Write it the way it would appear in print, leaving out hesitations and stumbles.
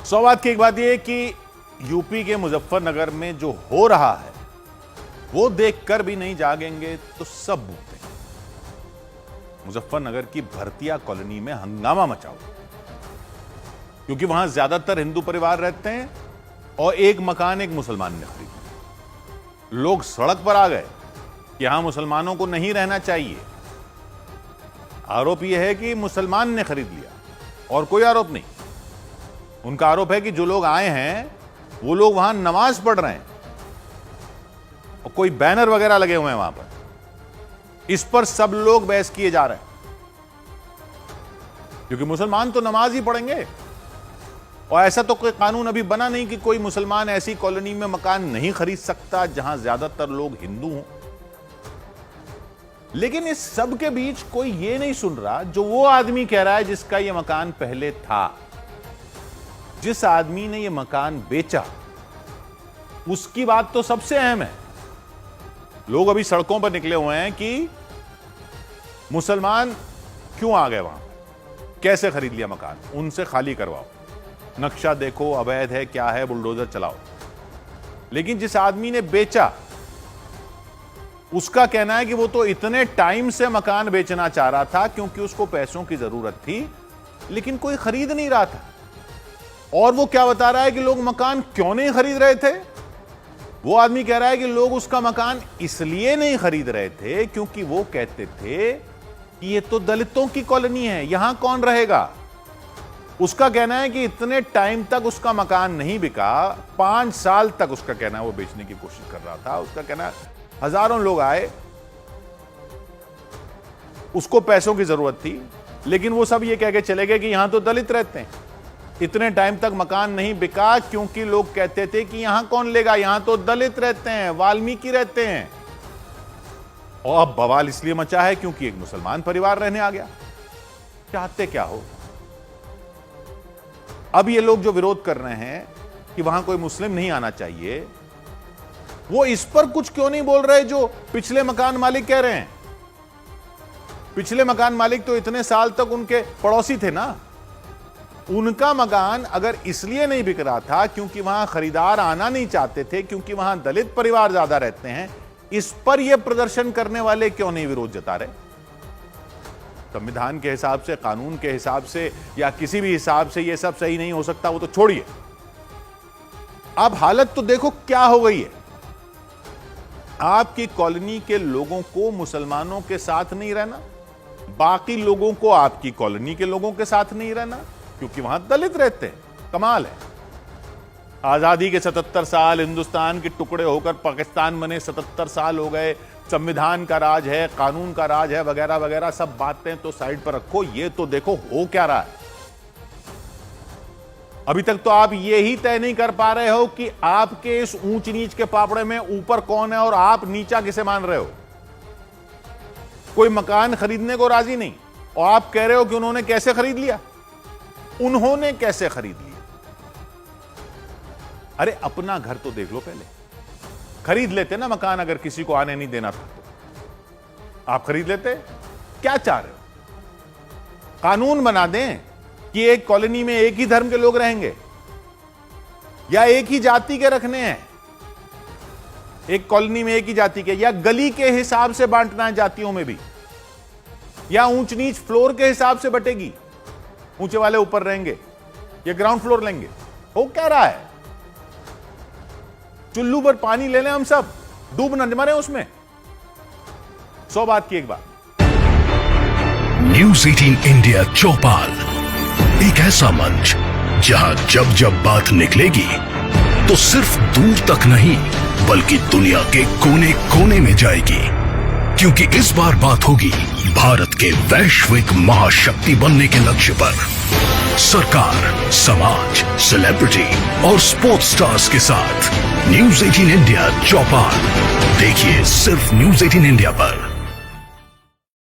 सौवाद की एक बात यह कि यूपी के मुजफ्फरनगर में जो हो रहा है वो देखकर भी नहीं जागेंगे तो सब भूखेंगे। मुजफ्फरनगर की भरतिया कॉलोनी में हंगामा मचा हुआ क्योंकि वहां ज्यादातर हिंदू परिवार रहते हैं और एक मकान एक मुसलमान ने खरीदा। लोग सड़क पर आ गए कि यहां मुसलमानों को नहीं रहना चाहिए। आरोप यह है कि मुसलमान ने खरीद लिया और कोई आरोप नहीं। उनका आरोप है कि जो लोग आए हैं वो लोग वहां नमाज पढ़ रहे हैं और कोई बैनर वगैरह लगे हुए हैं वहां पर। इस पर सब लोग बहस किए जा रहे हैं क्योंकि मुसलमान तो नमाज ही पढ़ेंगे और ऐसा तो कोई कानून अभी बना नहीं कि कोई मुसलमान ऐसी कॉलोनी में मकान नहीं खरीद सकता जहां ज्यादातर लोग हिंदू हों। लेकिन इस सब के बीच कोई ये नहीं सुन रहा जो वो आदमी कह रहा है जिसका ये मकान पहले था। जिस आदमी ने ये मकान बेचा उसकी बात तो सबसे अहम है। लोग अभी सड़कों पर निकले हुए हैं कि मुसलमान क्यों आ गए वहां, कैसे खरीद लिया मकान, उनसे खाली करवाओ, नक्शा देखो अवैध है क्या है, बुलडोजर चलाओ। लेकिन जिस आदमी ने बेचा उसका कहना है कि वो तो इतने टाइम से मकान बेचना चाह रहा था क्योंकि उसको पैसों की जरूरत थी लेकिन कोई खरीद नहीं रहा था। और वो क्या बता रहा है कि लोग मकान क्यों नहीं खरीद रहे थे। वो आदमी कह रहा है कि लोग उसका मकान इसलिए नहीं खरीद रहे थे क्योंकि वो कहते थे कि ये तो दलितों की कॉलोनी है, यहां कौन रहेगा। उसका कहना है कि इतने टाइम तक उसका मकान नहीं बिका, 5 साल तक उसका कहना है वो बेचने की कोशिश कर रहा था। उसका कहना है हजारों लोग आए, उसको पैसों की जरूरत थी लेकिन वो सब ये कह के चले गए कि यहां तो दलित रहते हैं। इतने टाइम तक मकान नहीं बिका क्योंकि लोग कहते थे कि यहां कौन लेगा, यहां तो दलित रहते हैं, वाल्मीकि रहते हैं। और अब बवाल इसलिए मचा है क्योंकि एक मुसलमान परिवार रहने आ गया। चाहते क्या हो। अब ये लोग जो विरोध कर रहे हैं कि वहां कोई मुस्लिम नहीं आना चाहिए, वो इस पर कुछ क्यों नहीं बोल रहे जो पिछले मकान मालिक कह रहे हैं। पिछले मकान मालिक तो इतने साल तक उनके पड़ोसी थे ना। उनका मकान अगर इसलिए नहीं बिक रहा था क्योंकि वहां खरीदार आना नहीं चाहते थे, क्योंकि वहां दलित परिवार ज्यादा रहते हैं, इस पर यह प्रदर्शन करने वाले क्यों नहीं विरोध जता रहे। संविधान के हिसाब से, कानून के हिसाब से या किसी भी हिसाब से यह सब सही नहीं हो सकता, वो तो छोड़िए। अब हालत तो देखो क्या हो गई है। आपकी कॉलोनी के लोगों को मुसलमानों के साथ नहीं रहना, बाकी लोगों को आपकी कॉलोनी के लोगों के साथ नहीं रहना क्योंकि वहां दलित रहते हैं। कमाल है। आजादी के 77 साल, हिंदुस्तान के टुकड़े होकर पाकिस्तान बने 77 साल हो गए, संविधान का राज है, कानून का राज है, वगैरह वगैरह सब बातें तो साइड पर रखो। ये तो देखो हो क्या रहा है। अभी तक तो आप ये ही तय नहीं कर पा रहे हो कि आपके इस ऊंच नीच के पापड़े में ऊपर कौन है और आप नीचा किसे मान रहे हो। कोई मकान खरीदने को राजी नहीं और आप कह रहे हो कि उन्होंने कैसे खरीद लिया। उन्होंने कैसे खरीद लिया। अरे अपना घर तो देख लो पहले। खरीद लेते ना मकान, अगर किसी को आने नहीं देना था तो आप खरीद लेते। क्या चाह रहे हो, कानून बना दें कि एक कॉलोनी में एक ही धर्म के लोग रहेंगे या एक ही जाति के रखने हैं। एक कॉलोनी में एक ही जाति के, या गली के हिसाब से बांटना है जातियों में भी, या ऊंच नीच फ्लोर के हिसाब से बटेगी। ऊंचे वाले ऊपर रहेंगे या ग्राउंड फ्लोर लेंगे। हो क्या रहा है। चुल्लू पर पानी ले लें हम सब, डूब न मरे उसमें। सौवाद की एक बात। न्यूज़ 18 इंडिया चौपाल, एक ऐसा मंच जहां जब जब बात निकलेगी तो सिर्फ दूर तक नहीं बल्कि दुनिया के कोने कोने में जाएगी। क्योंकि इस बार बात होगी भारत के वैश्विक महाशक्ति बनने के लक्ष्य पर। सरकार, समाज, सेलिब्रिटी और स्पोर्ट्स स्टार्स के साथ न्यूज़ 18 इंडिया चौपाल देखिए सिर्फ न्यूज़ 18 इंडिया पर।